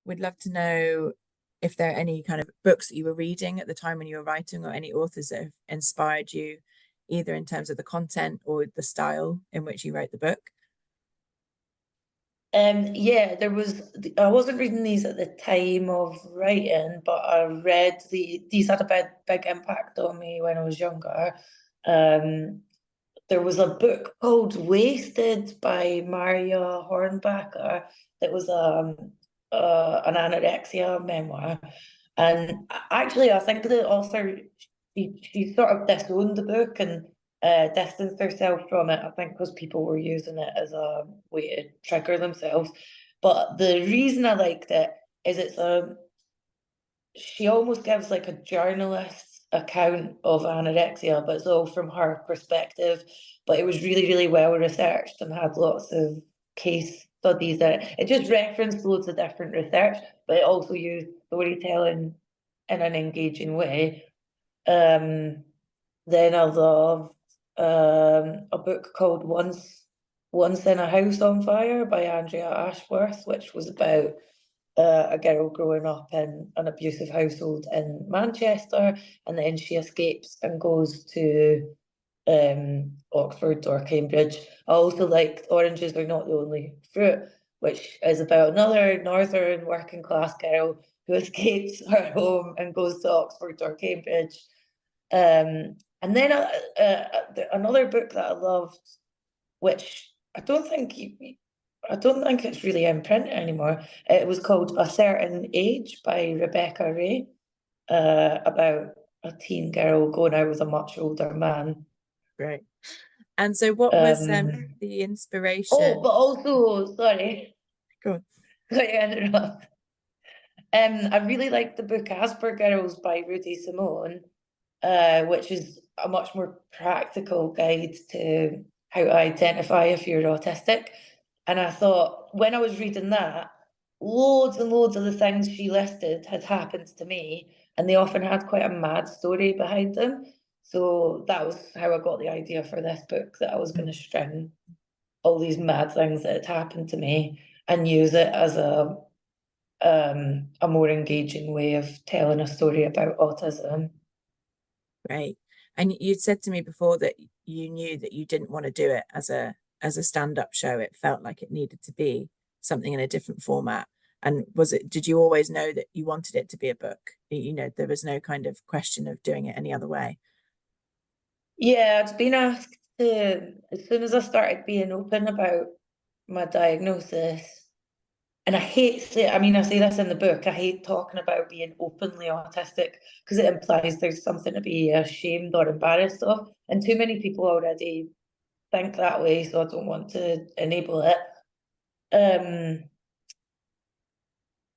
we'd love to know if there are any kind of books that you were reading at the time when you were writing, or any authors that have inspired you, either in terms of the content or the style in which you wrote the book. Yeah, I wasn't reading these at the time of writing, but I read these had a big impact on me when I was younger. There was a book called Wasted by Maria Hornbacher that was an anorexia memoir. And actually, I think the author, she sort of disowned the book and distanced herself from it, I think, because people were using it as a way to trigger themselves. But the reason I liked it is she almost gives like a journalist's account of anorexia, but it's all from her perspective. But it was really, really well researched and had lots of case studies in it. It just referenced loads of different research, but it also used storytelling in an engaging way. Then I loved a book called Once in a House on Fire by Andrea Ashworth, which was about a girl growing up in an abusive household in Manchester, and then she escapes and goes to Oxford or Cambridge. I also liked Oranges Are Not the Only Fruit, which is about another northern working class girl who escapes her home and goes to Oxford or Cambridge. And then another book that I loved, which I don't think it's really in print anymore. It was called A Certain Age by Rebecca Ray, about a teen girl going out with a much older man. Right. And so what was the inspiration? Oh, but also, sorry, Go on. sorry to interrupt. I really liked the book Asper Girls by Rudy Simone, which is a much more practical guide to how to identify if you're autistic. And I thought, when I was reading that, loads and loads of the things she listed had happened to me, and they often had quite a mad story behind them. So that was how I got the idea for this book, that I was going to string all these mad things that had happened to me and use it as a more engaging way of telling a story about autism. Right. And you'd said to me before that you knew that you didn't want to do it as a stand-up show. It felt like it needed to be something in a different format. And did you always know that you wanted it to be a book? You know, there was no kind of question of doing it any other way. Yeah, I'd been asked to, as soon as I started being open about my diagnosis, and I hate I mean, I say this in the book, I hate talking about being openly autistic because it implies there's something to be ashamed or embarrassed of. And too many people already think that way, so I don't want to enable it.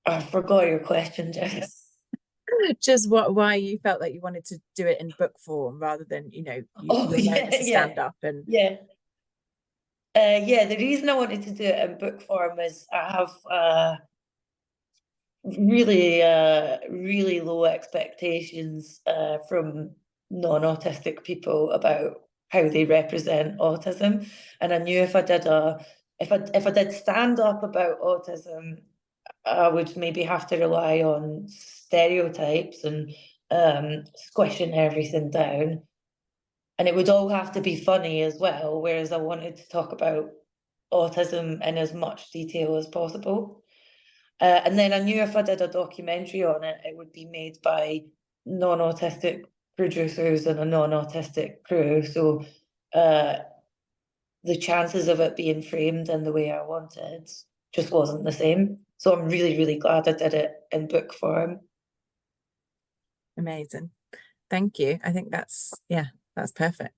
I forgot your question, Jess. Just why you felt like you wanted to do it in book form rather than, Oh, you're known as a yeah, stand-up and yeah. Yeah, the reason I wanted to do it in book form is I have really low expectations from non-autistic people about how they represent autism. And I knew if I did stand up about autism, I would maybe have to rely on stereotypes and squishing everything down. And it would all have to be funny as well, whereas I wanted to talk about autism in as much detail as possible. And then I knew if I did a documentary on it, it would be made by non-autistic producers and a non-autistic crew. So the chances of it being framed in the way I wanted just wasn't the same. So I'm really, really glad I did it in book form. amazing. Thank you. I think that's perfect.